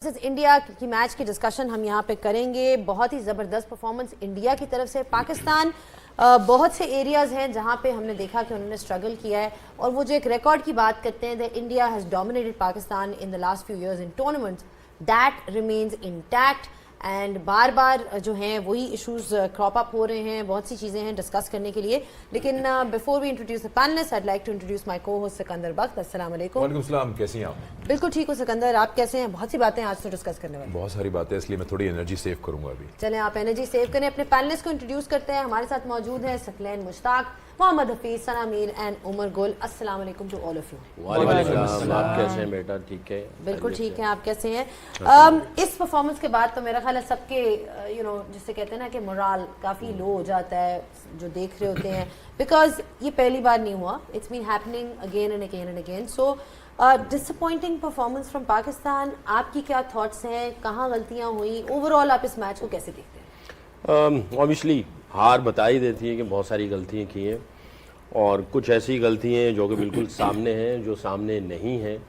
Versus India की match की discussion हम यहाँ पे करेंगे। बहुत ही ज़बरदस्त परफॉर्मेंस इंडिया की तरफ से। पाकिस्तान बहुत से एरियाज़ हैं जहाँ पे हमने देखा कि उन्होंने स्ट्रगल किया है, और वो जो एक रिकॉर्ड की बात करते हैं that India has dominated Pakistan in the last few years in tournaments, that remains intact. And बार बार जो हैं वही इश्यूज क्रॉप अप हो रहे हैं, बहुत सी चीज़ें हैं डिस्कस करने के लिए। लेकिन before we introduce the panelist, I like to introduce my co host Sikandar Bakht. अस्सलाम वालेकुम। वालेकुम सलाम, कैसी हैं आप? बिल्कुल ठीक हो सिकंदर, आप कैसे हैं? बहुत सी बातें आज तो डिस्कस करने वाले। बहुत सारी बातें, इसलिए मैं थोड़ी एनर्जी सेव करूंगा अभी। चलें आप एनर्जी सेव करें। अपने पैनलिस्ट को इंट्रोड्यूस करते हैं। हमारे साथ मौजूद हैं सकलैन मुश्ताक, मोहम्मद हफीज, सना मीर एंड उमर गुल। अस्सलाम वालेकुम टू ऑल ऑफ यू। वालेकुम अस्सलाम। आप कैसे हैं बेटा? ठीक है, बिल्कुल ठीक है, आप कैसे हैं? इस परफॉर्मेंस के बाद तो मेरा ख्याल है सबके जिससे कहते हैं ना कि मोराल काफ़ी लो हो जाता है जो देख रहे होते हैं, बिकॉज ये पहली बार नहीं हुआ, it's been happening again and again and again. So disappointing performance from Pakistan, आपकी क्या थॉट्स हैं? कहाँ गलतियाँ हुई? ओवरऑल आप इस मैच को कैसे देखते हैं? ऑब्वियसली हार बता ही देती है कि बहुत सारी गलतियाँ की हैं, और कुछ ऐसी गलतियाँ हैं जो कि बिल्कुल सामने हैं, जो सामने नहीं हैं।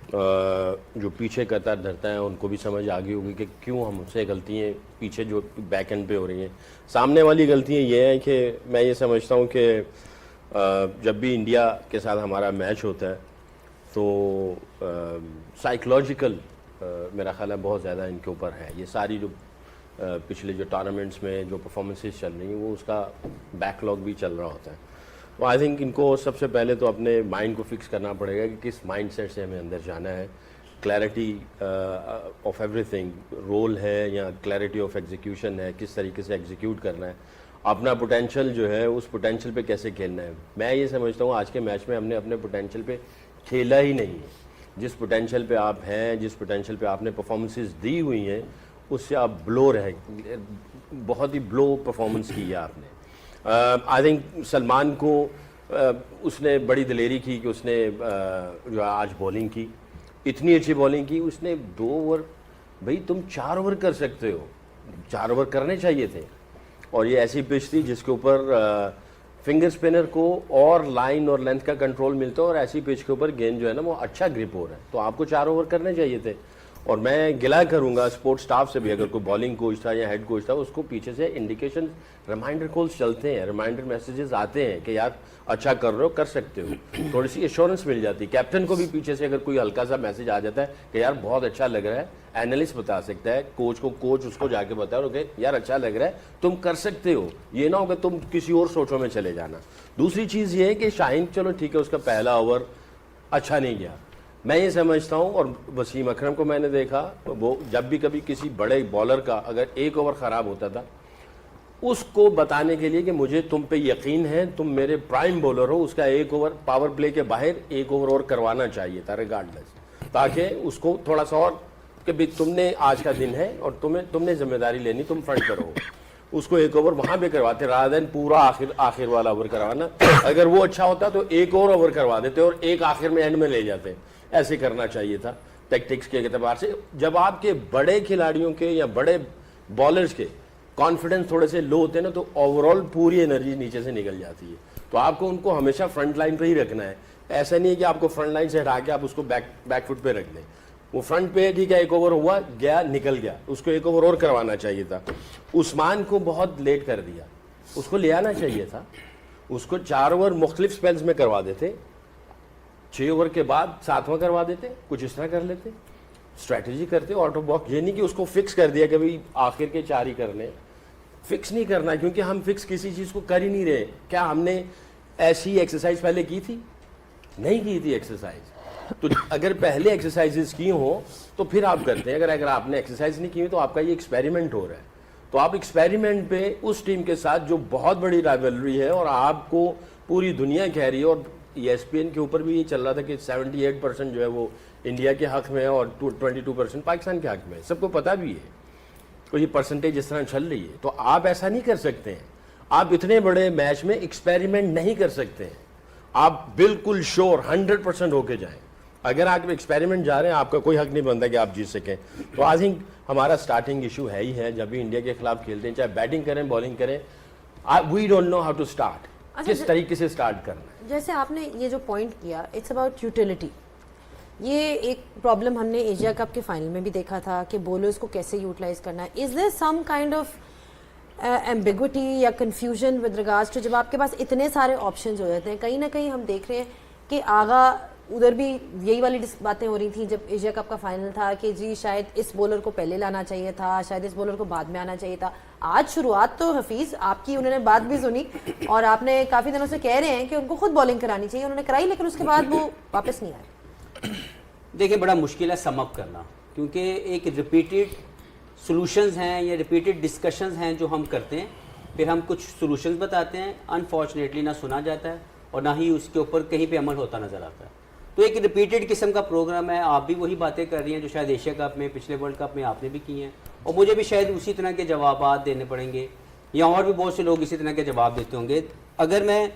जो पीछे कतार धरता है उनको भी समझ आ गई होगी कि क्यों हमसे गलतियाँ पीछे जो बैक एंड पे हो रही हैं। सामने वाली गलतियाँ ये हैं कि मैं ये समझता हूँ कि जब भी इंडिया के साथ हमारा मैच होता है तो साइकोलॉजिकल मेरा ख्याल है बहुत ज़्यादा इनके ऊपर है। ये सारी जो पिछले जो टूर्नामेंट्स में जो परफॉर्मेंसेस चल रही हैं वो उसका बैकलॉग भी चल रहा होता है। तो आई थिंक इनको सबसे पहले तो अपने माइंड को फिक्स करना पड़ेगा कि किस माइंडसेट से हमें अंदर जाना है। क्लैरिटी ऑफ एवरीथिंग रोल है या क्लैरिटी ऑफ एग्जीक्यूशन है, किस तरीके से एग्जीक्यूट करना है, अपना पोटेंशियल जो है उस पोटेंशियल पे कैसे खेलना है। मैं ये समझता हूँ आज के मैच में हमने अपने पोटेंशियल पे खेला ही नहीं है। जिस पोटेंशियल पे आप हैं, जिस पोटेंशियल पे आपने परफॉर्मेंसेस दी हुई हैं, उससे आप ब्लो रहे, बहुत ही ब्लो परफॉर्मेंस की है आपने। आई थिंक सलमान को उसने बड़ी दिलेरी की कि उसने जो आज बॉलिंग की, इतनी अच्छी बॉलिंग की उसने। 2 ओवर, भाई तुम 4 ओवर कर सकते हो, 4 ओवर करने चाहिए थे। और ये ऐसी पिच थी जिसके ऊपर फिंगर स्पिनर को और लाइन और लेंथ का कंट्रोल मिलता है, और ऐसी पिच के ऊपर गेंद जो है ना वो अच्छा ग्रिप हो रहा है, तो आपको 4 ओवर करने चाहिए थे। और मैं गिला करूंगा स्पोर्ट्स स्टाफ से भी, अगर कोई बॉलिंग कोच था या हेड कोच था, उसको पीछे से इंडिकेशन रिमाइंडर कॉल्स चलते हैं, रिमाइंडर मैसेजेस आते हैं कि यार अच्छा कर रहे हो, कर सकते हो, थोड़ी सी एश्योरेंस मिल जाती है। कैप्टन को भी पीछे से अगर कोई हल्का सा मैसेज आ जाता है कि यार बहुत अच्छा लग रहा है, एनालिस्ट बता सकता है कोच को, कोच उसको जाके बताओ ओके यार अच्छा लग रहा है, तुम कर सकते हो। ये ना हो कि तुम किसी और सोचों में चले जाना। दूसरी चीज़ ये है कि शाहीन चलो ठीक है उसका पहला ओवर अच्छा नहीं गया, मैं ये समझता हूँ। और वसीम अकरम को मैंने देखा, वो जब भी कभी किसी बड़े बॉलर का अगर 1 ओवर ख़राब होता था, उसको बताने के लिए कि मुझे तुम पे यकीन है, तुम मेरे प्राइम बॉलर हो, उसका 1 ओवर पावर प्ले के बाहर 1 ओवर और करवाना चाहिए था रिगार्डलेस, ताकि उसको थोड़ा सा और कि भाई तुमने आज का दिन है और तुमने जिम्मेदारी लेनी, तुम फ्रंट पर हो। उसको 1 ओवर वहां पे करवाते रादर देन पूरा आखिर वाला ओवर करवाना। अगर वो अच्छा होता तो 1 और ओवर करवा देते और एक आखिर में एंड में ले जाते। ऐसे करना चाहिए था टैक्टिक्स के एतबार से। जब आपके बड़े खिलाड़ियों के या बड़े बॉलर्स के कॉन्फिडेंस थोड़े से लो होते हैं ना, तो ओवरऑल पूरी एनर्जी नीचे से निकल जाती है। तो आपको उनको हमेशा फ्रंट लाइन पे ही रखना है। ऐसा नहीं है कि आपको फ्रंट लाइन से हटा के आप उसको बैक फुट पे रख दें। वो फ्रंट पे ठीक है, 1 ओवर हुआ गया निकल गया, उसको 1 ओवर और करवाना चाहिए था। उस्मान को बहुत लेट कर दिया, उसको ले आना चाहिए था। उसको 4 ओवर मुख्तलिफ स्पेल्स में करवा देते, 6 ओवर के बाद 7वां करवा देते, कुछ इस तरह कर लेते, स्ट्रैटेजी करते आउट ऑफ बॉक्स। ये नहीं कि उसको फिक्स कर दिया कि भाई आखिर के 4 ही करने। फिक्स नहीं करना, क्योंकि हम फिक्स किसी चीज़ को कर ही नहीं रहे। क्या हमने ऐसी एक्सरसाइज पहले की थी? नहीं की थी एक्सरसाइज। तो अगर पहले एक्सरसाइजेस की हो तो फिर आप करते हैं। अगर आपने एक्सरसाइज नहीं की हुई तो आपका ये एक्सपेरिमेंट हो रहा है। तो आप एक्सपेरिमेंट पे उस टीम के साथ जो बहुत बड़ी राइवलरी है और आपको पूरी दुनिया कह रही है, और ESPN के ऊपर भी ये चल रहा था कि 78% जो है वो इंडिया के हक में है और 22% पाकिस्तान के हक में है, सबको पता भी है। तो ये परसेंटेज इस तरह चल रही है। तो आप ऐसा नहीं कर सकते हैं। आप इतने बड़े मैच में एक्सपेरिमेंट नहीं कर सकते हैं। आप बिल्कुल श्योर 100% होके जाएं। अगर आप एक्सपेरिमेंट जा रहे हैं, आपका कोई हक नहीं बनता कि आप जीत सकें। तो आई थिंक हमारा स्टार्टिंग इशू है ही है। जब भी इंडिया के खिलाफ खेलते हैं, चाहे बैटिंग करें बॉलिंग करें, we don't know how to start, किस तरीके से स्टार्ट करना है। जैसे आपने ये जो पॉइंट किया, इट्स अबाउट यूटिलिटी। ये एक प्रॉब्लम हमने एशिया कप के फाइनल में भी देखा था कि बॉलर्स को कैसे यूटिलाइज करना है. Is there some kind of ambiguity या कंफ्यूजन विद रिगार्ड्स टू जब आपके पास इतने सारे ऑप्शंस हो जाते हैं? कहीं ना कहीं हम देख रहे हैं कि आगा उधर भी यही वाली बातें हो रही थी जब एशिया कप का फाइनल था कि जी शायद इस बॉलर को पहले लाना चाहिए था, शायद इस बॉलर को बाद में आना चाहिए था. आज शुरुआत तो हफीज आपकी, उन्होंने बात भी सुनी और आपने काफ़ी दिनों से कह रहे हैं कि उनको खुद बॉलिंग करानी चाहिए, उन्होंने कराई लेकिन उसके बाद वो वापस नहीं आए. देखिए बड़ा मुश्किल है सम अप करना, क्योंकि एक रिपीटेड सॉल्यूशंस हैं या रिपीटेड डिस्कशंस हैं जो हम करते हैं, फिर हम कुछ सॉल्यूशंस बताते हैं, अनफॉर्चुनेटली ना सुना जाता है और ना ही उसके ऊपर कहीं पे अमल होता नज़र आता है. तो एक रिपीटेड किस्म का प्रोग्राम है. आप भी वही बातें कर रही हैं जो शायद एशिया कप में, पिछले वर्ल्ड कप में आपने भी की हैं, और मुझे भी शायद उसी तरह के जवाब देने पड़ेंगे या और भी बहुत से लोग इसी तरह के जवाब देते होंगे. अगर मैं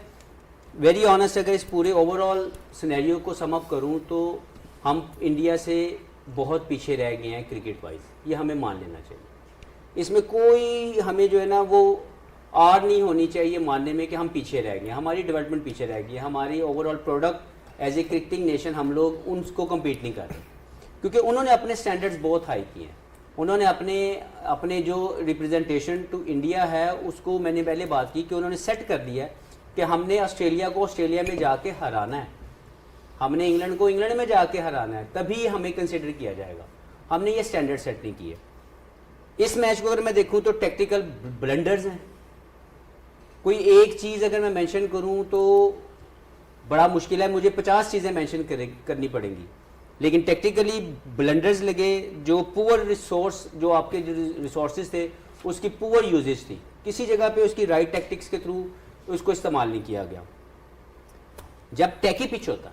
वेरी ऑनेस्ट अगर इस पूरे ओवरऑल सिनेरियो को सम अप करूँ तो हम इंडिया से बहुत पीछे रह गए हैं क्रिकेट वाइज, ये हमें मान लेना चाहिए. इसमें कोई हमें जो है ना वो आर नहीं होनी चाहिए मानने में कि हम पीछे रह गए. हमारी डेवलपमेंट पीछे रह गई है, हमारी overall product as a cricketing nation हम लोग उनको कम्पीट नहीं कर रहे, क्योंकि उन्होंने अपने स्टैंडर्ड्स बहुत हाई किए हैं. उन्होंने अपने जो रिप्रेजेंटेशन टू इंडिया है उसको, मैंने पहले बात की कि उन्होंने सेट कर दिया है कि हमने ऑस्ट्रेलिया को ऑस्ट्रेलिया में जाके हराना है, हमने इंग्लैंड को इंग्लैंड में जाके हराना है, तभी हमें कंसिडर किया जाएगा. हमने ये स्टैंडर्ड सेट नहीं किए. इस मैच को अगर मैं देखूं तो टेक्टिकल ब्लंडर्स हैं. कोई एक चीज़ अगर मैं मेंशन करूं तो बड़ा मुश्किल है, मुझे 50 चीज़ें मेंशन करनी पड़ेंगी, लेकिन टेक्टिकली ब्लंडर्स लगे. जो पुअर रिसोर्स, जो आपके जो रिसोर्सेज थे उसकी पुअर यूजेज थी, किसी जगह पे उसकी राइट टैक्टिक्स के थ्रू उसको इस्तेमाल नहीं किया गया. जब टैकी पिच होता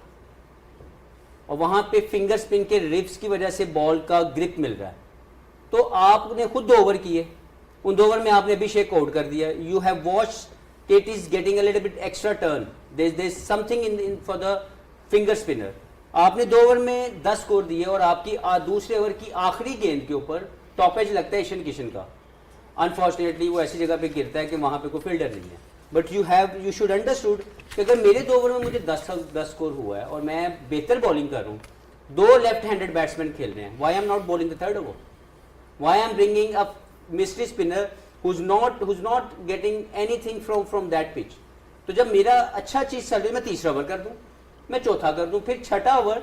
और वहाँ पे फिंगर स्पिन के रिप्स की वजह से बॉल का ग्रिप मिल रहा है, तो आपने खुद 2 ओवर किए, उन 2 ओवर में आपने अभिषेक आउट कर दिया. You have watched it is getting a little bit extra turn, there's something in for the finger spinner. आपने 2 ओवर में 10 स्कोर दिए और आपकी दूसरे ओवर की आखिरी गेंद के ऊपर टॉपेज लगता है ईशान किशन का. अनफॉर्चुनेटली वो ऐसी जगह पे गिरता है कि वहाँ पे कोई फील्डर नहीं है. बट यू शुड अंडरस्टूड कि अगर मेरे 2 ओवर में मुझे 10 स्कोर हुआ है और मैं बेहतर बॉलिंग कर रहा हूँ, 2 लेफ्ट हैंडेड बैट्समैन खेल रहे हैं, why I am not bowling the third over, why I am bringing a mystery spinner who's not getting anything from that pitch. तो जब मेरा अच्छा चीज चल रही है, मैं तीसरा ओवर कर दूं, मैं चौथा कर दूं, फिर छठा ओवर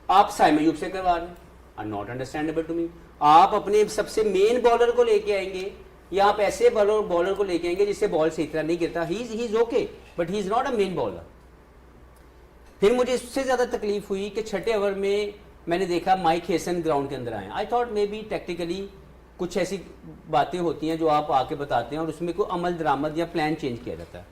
आप साइम अयूब से करवा रहे हैं. Not understandable to me. आप अपने सबसे मेन बॉलर को लेके आएंगे या आप ऐसे बॉलर को लेके आएंगे जिससे बॉल सही तरह नहीं गिरता. He is okay but he is not a main bowler. फिर मुझे इससे ज्यादा तकलीफ हुई कि छठे ओवर में मैंने देखा माइक हेसन ग्राउंड के अंदर आए. I thought may be tactically कुछ ऐसी बातें होती हैं जो आप आके बताते हैं और उसमें कोई अमल दरामद या प्लान चेंज किया जाता है.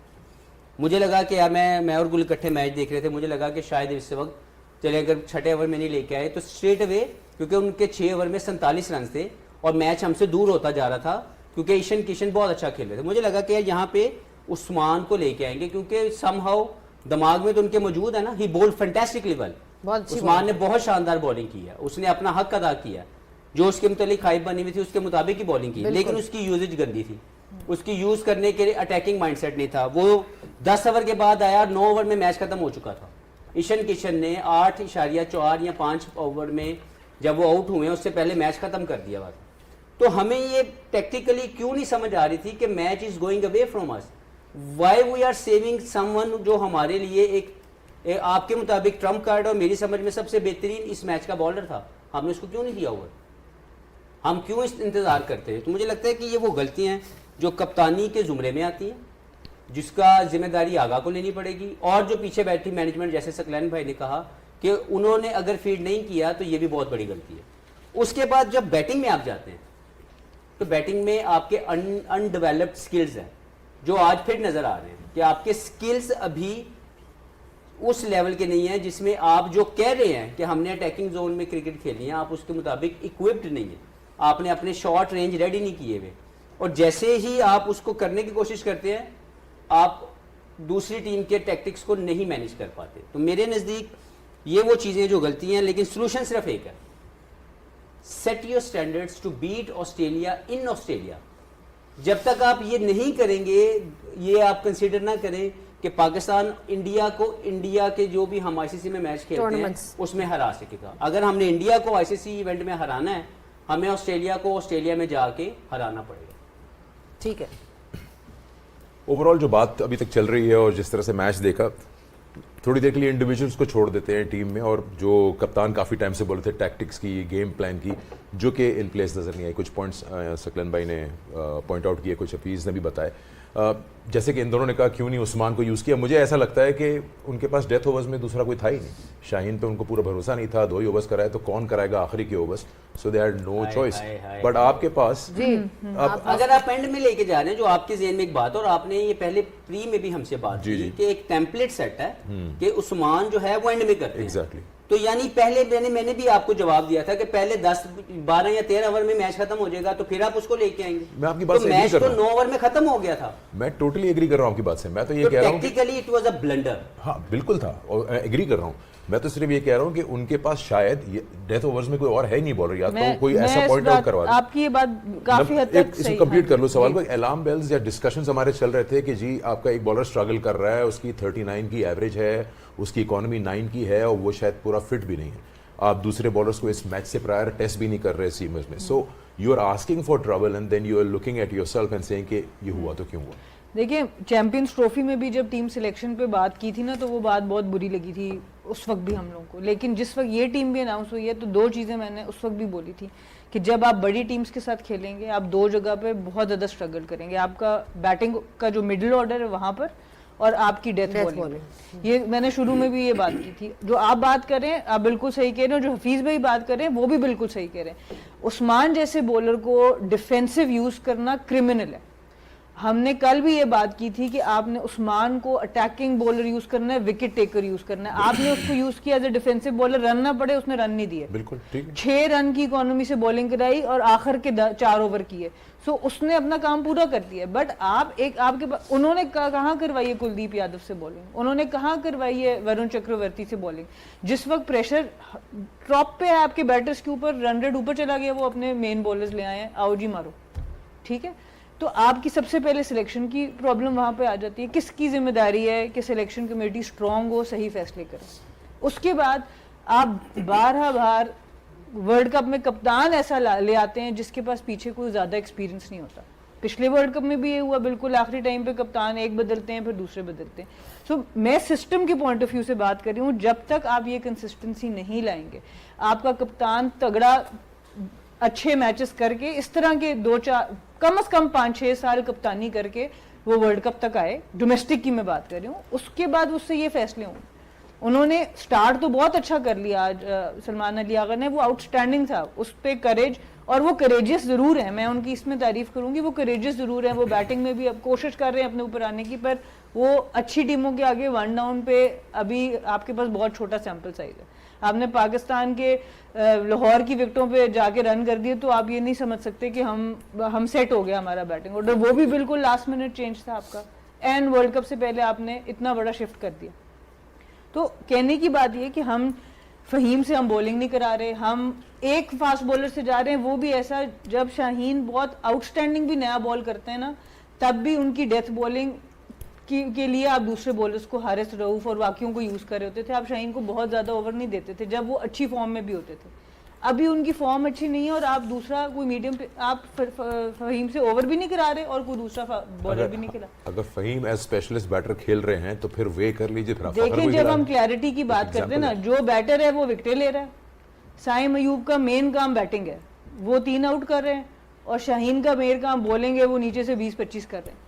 मुझे लगा कि यार मैं और गुल इकट्ठे मैच देख रहे थे, मुझे लगा कि शायद इस वक्त चले अगर छठे ओवर में नहीं लेके आए तो स्ट्रेट अवे, क्योंकि उनके 6 ओवर में 47 रन थे और मैच हमसे दूर होता जा रहा था, क्योंकि ईशान किशन बहुत अच्छा खेल रहे थे. मुझे लगा कि यार यहाँ पे उस्मान को लेके आएंगे, क्योंकि समहाउ दिमाग में तो उनके मौजूद है ना. ही बोल्ड फैंटास्टिकली वेल. उस्मान ने बहुत शानदार बॉलिंग की है, उसने अपना हक अदा किया, जो उसके मुतालिक खाइब बनी हुई थी उसके मुताबिक ही बॉलिंग की, लेकिन उसकी यूजेज गंदी थी. उसकी यूज करने के लिए अटैकिंग माइंडसेट नहीं था. वो 10 ओवर के बाद आया, 9 ओवर में मैच खत्म हो चुका था. ईशान किशन ने 8.4 या 5 ओवर में जब वो आउट हुए उससे पहले मैच खत्म कर दिया हुआ. तो हमें ये टेक्निकली क्यों नहीं समझ आ रही थी कि match is going away from us, why we are saving someone जो हमारे लिए एक आपके मुताबिक ट्रम्प कार्ड और मेरी समझ में सबसे बेहतरीन इस मैच का बॉलर था. हमने उसको क्यों नहीं दिया ओवर? हम क्यों इस इंतज़ार करते हैं? तो मुझे लगता है कि ये वो गलतियां हैं जो कप्तानी के ज़ुमरे में आती हैं, जिसका जिम्मेदारी आगा को लेनी पड़ेगी. और जो पीछे बैठी मैनेजमेंट, जैसे सकलैन भाई ने कहा कि उन्होंने अगर फीड नहीं किया तो ये भी बहुत बड़ी गलती है. उसके बाद जब बैटिंग में आप जाते हैं तो बैटिंग में आपके अनडेवलप्ड स्किल्स हैं जो आज फिर नज़र आ रहे हैं कि आपके स्किल्स अभी उस लेवल के नहीं है जिसमें आप जो कह रहे हैं कि हमने अटैकिंग जोन में क्रिकेट खेलनी है, आप उसके मुताबिक इक्विप्ड नहीं है. आपने अपने शॉर्ट रेंज रेडी नहीं किए हुए, और जैसे ही आप उसको करने की कोशिश करते हैं आप दूसरी टीम के टैक्टिक्स को नहीं मैनेज कर पाते. तो मेरे नज़दीक ये वो चीज़ें जो गलतियां हैं, लेकिन सोल्यूशन सिर्फ एक है, set your standards to beat Australia in Australia. जब तक आप ये नहीं करेंगे, ये आप कंसीडर ना करें कि पाकिस्तान इंडिया के जो भी हम आईसीसी में मैच खेलते हैं Tournaments. उसमें हरा सकेगा। अगर हमने इंडिया को आईसीसी इवेंट में हराना है, हमें ऑस्ट्रेलिया को ऑस्ट्रेलिया में जाके हराना पड़ेगा। ठीक है, ओवरऑल जो बात अभी तक चल रही है और जिस तरह से मैच देखा, थोड़ी देर के लिए इंडिविजुअल्स को छोड़ देते हैं टीम में, और जो कप्तान काफ़ी टाइम से बोले थे टैक्टिक्स की, गेम प्लान की, जो कि इन प्लेस नज़र नहीं आई। कुछ पॉइंट्स सकलन भाई ने पॉइंट आउट किए, कुछ हफीज़ ने भी बताए। जैसे कि इन दोनों ने कहा क्यों नहीं उस्मान को यूज़ किया, मुझे ऐसा लगता है कि उनके पास डेथ ओवर्स में दूसरा कोई था ही नहीं। शाहीन पे उनको पूरा भरोसा नहीं था, 2 ही ओवर्स कराए तो कौन कराएगा आखिरी के overs, so they had no choice. But आपके पास अगर आप एंड में लेके जा रहे हैं, जो आपके ज़हन में एक बात, और आपने ये पहले प्री में भी हमसे बात की कि एक टेम्पलेट सेट है कि उस्मान जो है वो एंड में करते हैं। एग्जैक्टली। तो यानी पहले मैंने भी आपको जवाब दिया था कि पहले 10, 12 या 13 ओवर में मैच खत्म हो जाएगा, तो फिर आप उसको लेके आएंगे। मैं आपकी बात तो से मैच एग्री कर तो रहा हूं। 9 ओवर में खत्म हो गया था। मैं टोटली एग्री कर रहा हूँ आपकी बात से। मैं तो ये कह रहा हूँ technically it was a blunder. हाँ बिल्कुल था, और एग्री कर रहा हूँ। मैं तो सिर्फ ये कह रहा हूँ कि उनके पास शायद डेथ ओवर्स में कोई और है ही नहीं बॉलर, या तो कोई ऐसा पॉइंट आउट करवा दे। आपकी ये बात काफी हद तक इसको कंप्लीट कर लो सवाल को। अलार्म बेल्स या डिस्कशंस हमारे चल रहे थे कि जी आपका एक बॉलर स्ट्रगल कर रहा है, उसकी 39 की एवरेज है, उसकी इकोनॉमी 9 की है, और वो शायद पूरा फिट भी नहीं है। आप दूसरे बॉलर्स को इस मैच से प्रायर टेस्ट भी नहीं कर रहे सीमर्स में। So you are asking for trouble and then you are looking at yourself and saying कि ये हुआ तो क्यों हुआ। देखिए, चैंपियंस ट्रॉफी में भी जब टीम सिलेक्शन पे बात की थी ना, तो वो बात बहुत बुरी लगी थी उस वक्त भी हम लोगों को। लेकिन जिस वक्त ये टीम भी अनाउंस हुई है, तो 2 चीज़ें मैंने उस वक्त भी बोली थी कि जब आप बड़ी टीम्स के साथ खेलेंगे, आप 2 जगह पे बहुत ज़्यादा स्ट्रगल करेंगे। आपका बैटिंग का जो मिडिल ऑर्डर है वहाँ पर, और आपकी डेथ बॉलिंग। ये मैंने शुरू में भी ये बात की थी। जो आप बात कर रहे हैं, आप बिल्कुल सही कह रहे हैं, जो हफीज भाई बात कर रहे हैं वो भी बिल्कुल सही कह रहे हैं। उस्मान जैसे बॉलर को डिफेंसिव यूज करना क्रिमिनल है। हमने कल भी ये बात की थी कि आपने उस्मान को अटैकिंग बॉलर यूज करना है, विकेट टेकर यूज करना है। आपने उसको यूज किया as a defensive bowler, run ना पड़े, उसने रन नहीं दिए। बिल्कुल ठीक है। 6 रन की इकोनॉमी से बॉलिंग कराई और आखिर के 4 ओवर किए। सो उसने अपना काम पूरा कर दिया। बट आपके पास उन्होंने कहाँ करवाई है कुलदीप यादव से बॉलिंग, उन्होंने कहाँ करवाई है वरुण चक्रवर्ती से बॉलिंग। जिस वक्त प्रेशर टॉप पे है आपके बैटर्स के ऊपर, रन रेट ऊपर चला गया, वो अपने मेन बॉलर्स ले आए हैं, आओ जी मारो, ठीक है। तो आपकी सबसे पहले सिलेक्शन की प्रॉब्लम वहां पे आ जाती है। किसकी जिम्मेदारी है कि सिलेक्शन कमेटी स्ट्रांग हो, सही फैसले करे। उसके बाद आप बार वर्ल्ड कप में कप्तान ऐसा ले आते हैं जिसके पास पीछे कोई ज्यादा एक्सपीरियंस नहीं होता। पिछले वर्ल्ड कप में भी ये हुआ, बिल्कुल आखिरी टाइम पे कप्तान एक बदलते हैं फिर दूसरे बदलते हैं। सो मैं सिस्टम के पॉइंट ऑफ व्यू से बात कर रही हूँ। जब तक आप ये कंसिस्टेंसी नहीं लाएंगे, आपका कप्तान तगड़ा अच्छे मैचेस करके इस तरह के 2-4 कम से कम 5-6 साल कप्तानी करके वो वर्ल्ड कप तक आए, डोमेस्टिक की मैं बात कर रही हूँ, उसके बाद उससे ये फैसले होंगे। उन्होंने स्टार्ट तो बहुत अच्छा कर लिया आज सलमान अली आगा ने, वो आउटस्टैंडिंग था, उस पर करेज, और वो करेजियस जरूर है, मैं उनकी इसमें तारीफ करूंगी, वो करेजियस जरूर है। वो बैटिंग में भी अब कोशिश कर रहे हैं अपने ऊपर आने की, पर वो अच्छी टीमों के आगे 1 डाउन पे अभी आपके पास बहुत छोटा सैंपल साइज है। आपने पाकिस्तान के लाहौर की विकेटों पे जाके रन कर दिए, तो आप ये नहीं समझ सकते कि हम सेट हो गया हमारा बैटिंग ऑर्डर। वो भी बिल्कुल लास्ट मिनट चेंज था आपका, एंड वर्ल्ड कप से पहले आपने इतना बड़ा शिफ्ट कर दिया। तो कहने की बात ये कि हम फहीम से हम बॉलिंग नहीं करा रहे, हम एक फास्ट बॉलर से जा रहे हैं, वो भी ऐसा जब शाहीन बहुत आउटस्टैंडिंग भी नया बॉल करते हैं ना, तब भी उनकी डेथ बॉलिंग के लिए आप दूसरे बॉलर्स को, हारिस रऊफ और बाकियों को यूज कर रहे होते थे। आप शाहीन को बहुत ज्यादा ओवर नहीं देते थे जब वो अच्छी फॉर्म में भी होते थे। अभी उनकी फॉर्म अच्छी नहीं है और आप दूसरा कोई मीडियम पे आप फहीम से ओवर भी नहीं करा रहे और कोई दूसरा बॉलर भी नहीं करा। अगर फहीम एज स्पेशलिस्ट बैटर खेल रहे हैं तो फिर वे कर लीजिए। देखिए, जब हम क्लैरिटी की बात करते हैं ना, जो बैटर है वो विकेटें ले रहा है। साइम अयूब का मेन काम बैटिंग है, वो 3 आउट कर रहे हैं, और शाहीन का मेन काम बॉलिंग है, वो नीचे से 20-25 कर रहे हैं।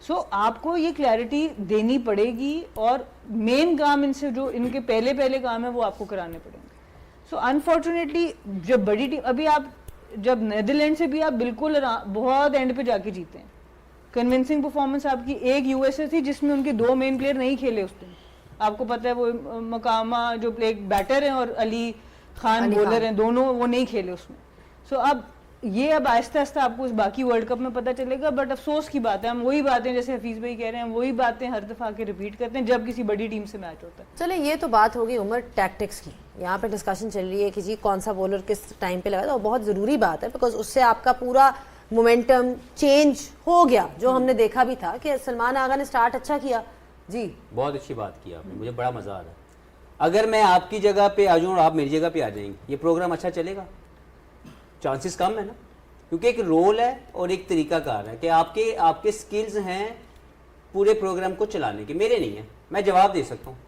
सो आपको ये क्लैरिटी देनी पड़ेगी, और मेन काम इनसे जो इनके पहले काम है वो आपको कराने पड़ेंगे। सो अनफॉर्चुनेटली जब बड़ी टीम, अभी आप जब नेदरलैंड से भी आप बिल्कुल बहुत एंड पे जाके जीते हैं, कन्विंसिंग परफॉर्मेंस आपकी। एक यूएसए थी जिसमें उनके 2 मेन प्लेयर नहीं खेले उस दिन, आपको पता है, वो मकामा जो एक बैटर है और अली खान बॉलर हैं, दोनों वो नहीं खेले उसमें। सो अब आहिस्ता आहिस्ता आपको इस बाकी वर्ल्ड कप में पता चलेगा। बट अफसोस की बात है, हम वही बातें जैसे हफीज भाई कह रहे हैं, वही बातें हर दफा के रिपीट करते हैं जब किसी बड़ी टीम से मैच होता है। चले, ये तो बात होगी उमर टैक्टिक्स की। यहाँ पे डिस्कशन चल रही है कि जी कौन सा बॉलर किस टाइम पे लगा, तो बहुत ज़रूरी बात है, बिकॉज उससे आपका पूरा मोमेंटम चेंज हो गया। जो हमने देखा भी था कि सलमान आगा ने स्टार्ट अच्छा किया, जी बहुत अच्छी बात की आपने, मुझे बड़ा मज़ा आ रहा है। अगर मैं आपकी जगह पे आ जाऊँ और आप मेरी जगह पे आ जाएंगे, ये प्रोग्राम अच्छा चलेगा? चांसेस कम है ना, क्योंकि एक रोल है और एक तरीकाकार है कि आपके आपके स्किल्स हैं पूरे प्रोग्राम को चलाने के, मेरे नहीं है, मैं जवाब दे सकता हूँ।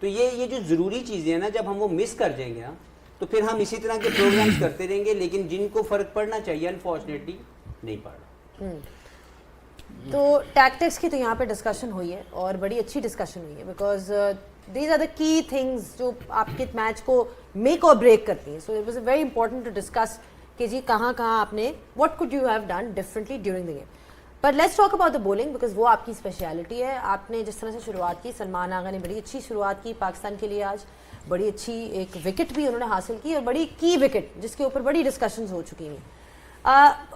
तो ये जो ज़रूरी चीज़ें हैं ना, जब हम वो मिस कर जाएंगे ना, तो फिर हम इसी तरह के प्रोग्राम्स करते रहेंगे, लेकिन जिनको फ़र्क पड़ना चाहिए अनफॉर्चुनेटली नहीं पड़ रहा। तो टैक्टिक्स की तो यहाँ पे डिस्कशन हुई है और बड़ी अच्छी डिस्कशन हुई है, because these are the key things जो आपके मैच को मेक और ब्रेक करती हैं। So it was very important to discuss कि जी कहाँ कहाँ आपने what could you have done differently during the game. But let's talk about the bowling, because वो आपकी स्पेशलिटी है। आपने जिस तरह से शुरुआत की, सलमान आगा ने बड़ी अच्छी शुरुआत की पाकिस्तान के लिए आज, बड़ी अच्छी एक विकेट भी उन्होंने हासिल की और बड़ी की विकेट जिसके ऊपर बड़ी डिस्कशंस हो चुकी हैं।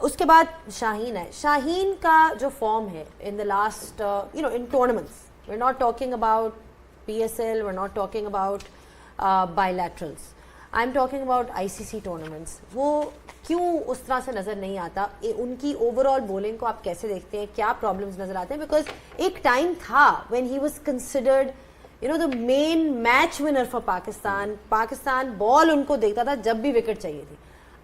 उसके बाद शाहीन है। शाहीन का जो फॉर्म है in the last in tournaments, we are not talking about PSL, we're not talking about bilaterals, I'm talking about ICC tournaments, वो क्यों उस तरह से नज़र नहीं आता? उनकी ओवरऑल बॉलिंग को आप कैसे देखते हैं, क्या प्रॉब्लम्स नज़र आते हैं? बिकॉज एक टाइम था when he was considered the main match winner for Pakistan ball उनको देखता था जब भी विकेट चाहिए थी।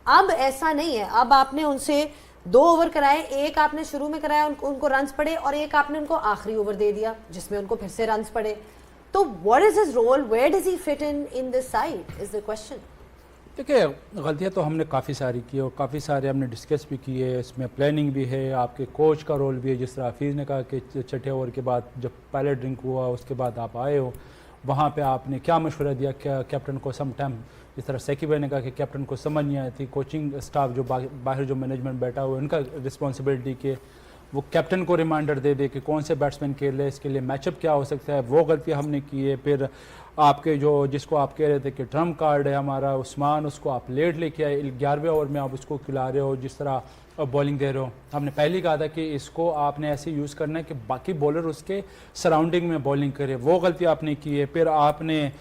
अब ऐसा नहीं है। अब आपने उनसे 2 ओवर कराए, एक आपने शुरू में कराया उनको रन्स पड़े और एक आपने उनको आखिरी ओवर दे दिया जिसमें उनको फिर से रन्स पड़े। तो what is his role, where does he fit in this side is the question. देखिए, गलतियाँ तो हमने काफ़ी सारी की और काफ़ी सारे हमने डिस्कस भी की है, इसमें प्लानिंग भी है, आपके कोच का रोल भी है। जिस तरह हफीज़ ने कहा कि छठे ओवर के बाद जब पहले ड्रिंक हुआ उसके बाद आप आए हो, वहाँ पे आपने क्या मशवरा दिया क्या कैप्टन को? सम टाइम जिस तरह सेकी भाई ने कहा कि कैप्टन को समझ नहीं आई थी, कोचिंग स्टाफ जो बाहर जो मैनेजमेंट बैठा हुआ है उनका रिस्पॉन्सिबिलिटी कि वो कैप्टन को रिमाइंडर दे दे कि कौन से बैट्समैन खेल रहे हैं, इसके लिए मैचअप क्या हो सकता है, वो गलती हमने की है। फिर आपके जो जिसको आप कह रहे थे कि ट्रम्प कार्ड है हमारा उस्मान, उसको आप लेट लेके आए, 11वें ओवर में आप उसको खिला रहे हो, जिस तरह बॉलिंग दे रहे हो। हमने पहले ही कहा था कि इसको आपने ऐसे यूज़ करना है कि बाकी बॉलर उसके सराउंडिंग में बॉलिंग करे, वो गलती आपने की है। फिर आपने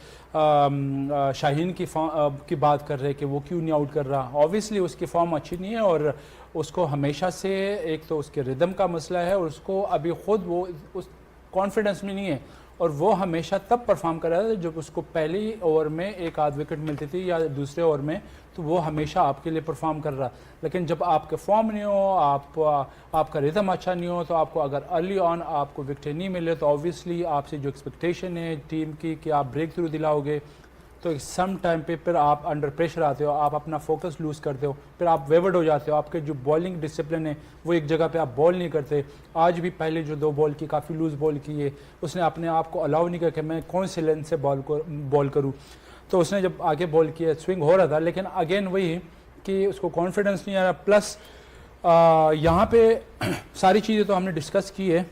शाहीन की बात कर रहे हैं कि वो क्यों नहीं आउट कर रहा। ऑब्वियसली उसकी फॉर्म अच्छी नहीं है और उसको हमेशा से एक तो उसके रिदम का मसला है और उसको अभी ख़ुद वो उस कॉन्फिडेंस में नहीं है और वो हमेशा तब परफॉर्म कर रहा था जब उसको पहली ओवर में एक आध विकेट मिलती थी या दूसरे ओवर में, तो वो हमेशा आपके लिए परफॉर्म कर रहा। लेकिन जब आपके फॉर्म नहीं हो, आपका रिदम अच्छा नहीं हो, तो आपको अगर अर्ली ऑन आपको विकेट नहीं मिले तो ऑब्वियसली आपसे जो एक्सपेक्टेशन है टीम की कि आप ब्रेक थ्रू दिलाओगे, तो सम टाइम पे फिर आप अंडर प्रेशर आते हो, आप अपना फोकस लूज़ करते हो, फिर आप वेवर्ड हो जाते हो। आपके जो बॉलिंग डिसिप्लिन है वो एक जगह पे आप बॉल नहीं करते। आज भी पहले जो 2 बॉल की काफ़ी लूज़ बॉल की है, उसने अपने आप को अलाउ नहीं किया कि मैं कौन से लेंथ से बॉल करूँ। तो उसने जब आगे बॉल किया स्विंग हो रहा था, लेकिन अगेन वही कि उसको कॉन्फिडेंस नहीं आ रहा। प्लस यहाँ पे सारी चीज़ें तो हमने डिस्कस की है,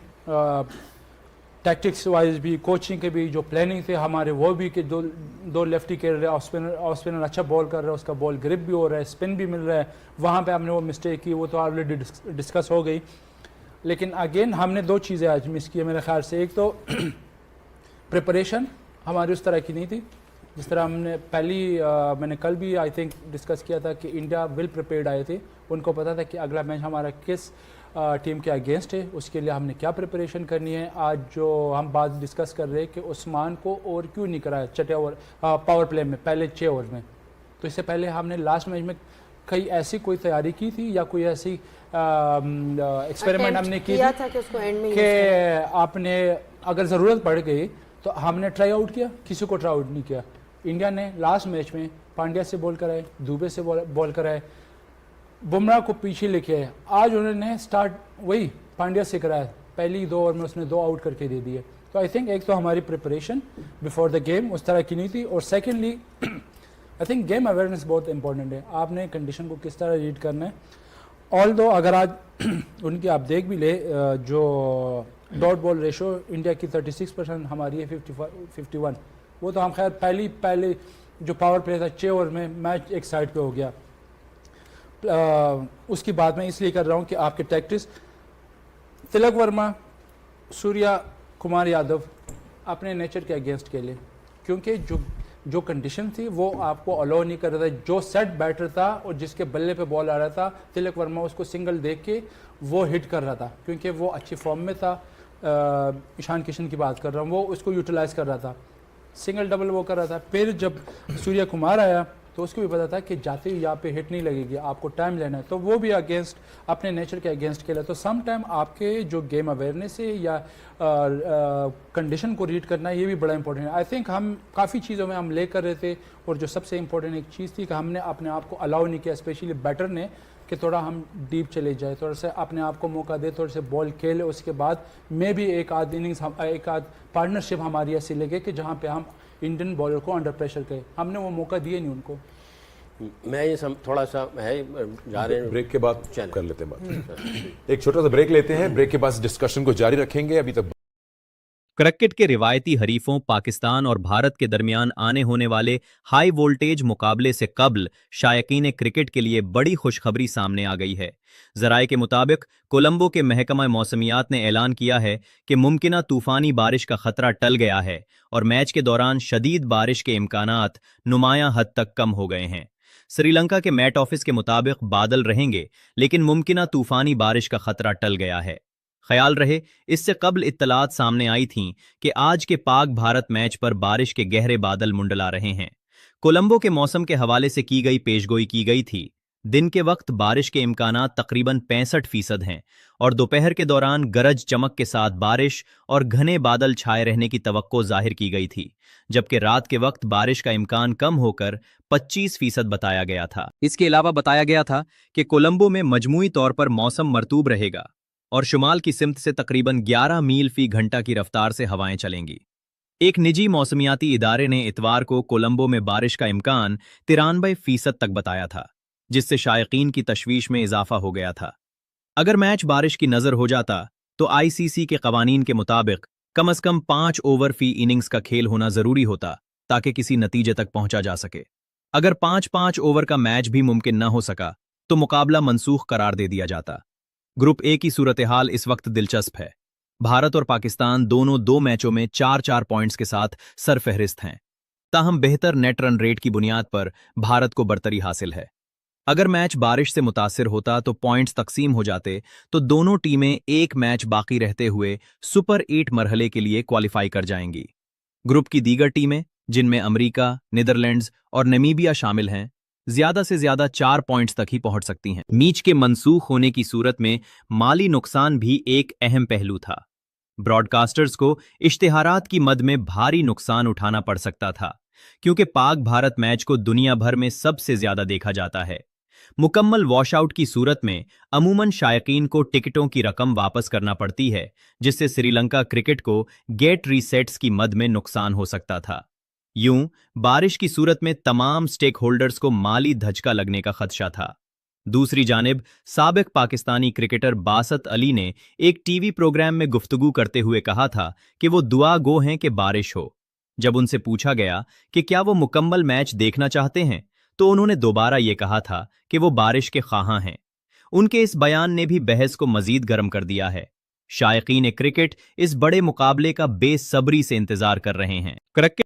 टैक्टिक्स वाइज भी, कोचिंग के भी, जो प्लानिंग थे हमारे वो भी कि दो लेफ्टी खेल रहे हैं, ऑफ स्पिनर अच्छा बॉल कर रहा है, उसका बॉल ग्रिप भी हो रहा है, स्पिन भी मिल रहा है, वहाँ पे हमने वो मिस्टेक की, वो तो ऑलरेडी डिस्कस हो गई। लेकिन अगेन हमने 2 चीज़ें आज मिस की है मेरे ख्याल से। एक तो प्रिपरेशन हमारी उस तरह की नहीं थी जिस तरह हमने मैंने कल भी आई थिंक डिस्कस किया था कि इंडिया वेल प्रिपेयर्ड आए थे, उनको पता था कि अगला मैच हमारा किस टीम के अगेंस्ट है, उसके लिए हमने क्या प्रिपरेशन करनी है। आज जो हम बात डिस्कस कर रहे हैं कि उस्मान को ओवर क्यों नहीं कराया छठे ओवर पावर प्ले में पहले 6 ओवर में, तो इससे पहले हमने लास्ट मैच में कहीं ऐसी कोई तैयारी की थी या कोई ऐसी एक्सपेरिमेंट हमने की थी कि आपने अगर ज़रूरत पड़ गई तो हमने ट्राई आउट किया, किसी को ट्राई आउट नहीं किया। इंडिया ने लास्ट मैच में पांड्या से बॉल कराए, दुबे से बॉल कराए, बुमराह को पीछे लेके आए। आज उन्होंने स्टार्ट वही पांड्या से कराया, पहली 2 ओवर में उसने 2 आउट करके दे दिए। तो आई थिंक एक तो हमारी प्रिपरेशन बिफोर द गेम उस तरह की नहीं थी, और secondly I think game awareness बहुत इंपॉर्टेंट है। आपने कंडीशन को किस तरह रीड करना है। ऑल दो अगर आज उनकी आप देख भी ले, जो डॉट बॉल रेशो इंडिया की 36%, हमारी है 51, वो तो हम खैर पहले जो पावर प्ले था 6 ओवर में मैच एक साइड पे हो गया। उसकी बात मैं इसलिए कर रहा हूँ कि आपके टैक्टिस तिलक वर्मा, सूर्या कुमार यादव अपने नेचर के अगेंस्ट खेले, क्योंकि जो कंडीशन थी वो आपको अलाउ नहीं कर रहा था। जो सेट बैटर था और जिसके बल्ले पे बॉल आ रहा था, तिलक वर्मा उसको सिंगल देख के वो हिट कर रहा था, क्योंकि वो अच्छी फॉर्म में था, ईशान किशन की बात कर रहा हूँ, वो उसको यूटिलाइज़ कर रहा था, सिंगल डबल वो कर रहा था। फिर जब सूर्य कुमार आया तो उसको भी पता था कि जाते ही यहाँ पे हिट नहीं लगेगी, आपको टाइम लेना है, तो वो भी अगेंस्ट अपने नेचर के अगेंस्ट खेला। तो सम टाइम आपके जो गेम अवेयरनेस है या कंडीशन को रीड करना, ये भी बड़ा इंपॉर्टेंट है। आई थिंक हम काफ़ी चीज़ों में हम ले कर रहे थे, और जो सबसे इंपॉर्टेंट एक चीज़ थी कि हमने अपने आप को अलाउ नहीं किया, स्पेशली बैटर ने, कि थोड़ा हम डीप चले जाए, थोड़ा सा अपने आप को मौका दे, थोड़े से बॉल खेले, उसके बाद में भी एक आध इनिंग्स एक आध पार्टनरशिप हमारी ऐसी लगे कि जहाँ पे हम इंडियन बॉलर को अंडर प्रेशर करें। हमने वो मौका दिए नहीं उनको। मैं ये थोड़ा सा है जा रहे हैं, ब्रेक के बाद कर लेते हैं बात। एक छोटा सा ब्रेक लेते हैं, ब्रेक के बाद डिस्कशन को जारी रखेंगे। अभी तक क्रिकेट के रिवायती हरीफों पाकिस्तान और भारत के दरमियान आने होने वाले हाई वोल्टेज मुकाबले से कबल शायकीन क्रिकेट के लिए बड़ी खुशखबरी सामने आ गई है। जराये के मुताबिक कोलंबो के महकमा मौसमियात ने ऐलान किया है कि मुमकिना तूफानी बारिश का खतरा टल गया है और मैच के दौरान शदीद बारिश के इम्कानात नुमायां हद तक कम हो गए हैं। श्रीलंका के मैट ऑफिस के मुताबिक बादल रहेंगे, लेकिन मुमकिना तूफानी बारिश का खतरा टल गया है। ख्याल रहे, इससे कबल इत्तलात सामने आई थीं कि आज के पाक भारत मैच पर बारिश के गहरे बादल मुंडला रहे हैं। कोलंबो के मौसम के हवाले से की गई पेशगोई की गई थी। दिन के वक्त बारिश के इम्कानात तकरीबन 65% हैं और दोपहर के दौरान गरज चमक के साथ बारिश और घने बादल छाए रहने की तवक्को जाहिर की गई थी, जबकि रात के वक्त बारिश का इम्कान कम होकर 25% बताया गया था। इसके अलावा बताया गया था कि कोलंबो में मजमूई तौर पर मौसम मरतूब रहेगा और शुमाल की सिमत से तकरीबन 11 मील फी घंटा की रफ्तार से हवाएं चलेंगी। एक निजी मौसमियाती इदारे ने इतवार को कोलंबो में बारिश का इम्कान 93% तक बताया था, जिससे शायकीन की तशवीश में इजाफा हो गया था। अगर मैच बारिश की नजर हो जाता तो आईसीसी के कवानीन के मुताबिक कम अज कम 5 ओवर फी इनिंग्स का खेल होना जरूरी होता ताकि किसी नतीजे तक पहुंचा जा सके। अगर 5-5 ओवर का मैच भी मुमकिन न हो सका तो मुकाबला मनसूख करार दे दिया जाता। ग्रुप ए की सूरत हाल इस वक्त दिलचस्प है। भारत और पाकिस्तान दोनों 2 मैचों में 4-4 पॉइंट्स के साथ सरफहरिस्त हैं। ताहम बेहतर नेट रन रेट की बुनियाद पर भारत को बरतरी हासिल है। अगर मैच बारिश से मुतासिर होता तो पॉइंट्स तकसीम हो जाते तो दोनों टीमें एक मैच बाकी रहते हुए सुपर 8 मरहले के लिए क्वालिफाई कर जाएंगी। ग्रुप की दीगर टीमें, जिनमें अमेरिका, नीदरलैंड्स और नामीबिया शामिल हैं, ज्यादा से ज्यादा 4 पॉइंट्स तक ही पहुंच सकती हैं। मैच के मनसूख होने की सूरत में माली नुकसान भी एक अहम पहलू था। ब्रॉडकास्टर्स को इश्तिहारात की मद में भारी नुकसान उठाना पड़ सकता था, क्योंकि पाक भारत मैच को दुनिया भर में सबसे ज्यादा देखा जाता है। मुकम्मल वॉशआउट की सूरत में अमूमन शायकीन को टिकटों की रकम वापस करना पड़ती है, जिससे श्रीलंका क्रिकेट को गेट रीसेट्स की मद में नुकसान हो सकता था। यूं बारिश की सूरत में तमाम स्टेक होल्डर्स को माली धचका लगने का खदशा था। दूसरी जानिब साबिक पाकिस्तानी क्रिकेटर बासत अली ने एक टीवी प्रोग्राम में गुफ्तगू करते हुए कहा था कि वो दुआ गो हैं कि बारिश हो। जब उनसे पूछा गया कि क्या वो मुकम्मल मैच देखना चाहते हैं, तो उन्होंने दोबारा ये कहा था कि वो बारिश के ख्वाहां हैं। उनके इस बयान ने भी बहस को मजीद गर्म कर दिया है। शायकीन क्रिकेट इस बड़े मुकाबले का बेसब्री से इंतजार कर रहे हैं। क्रिकेट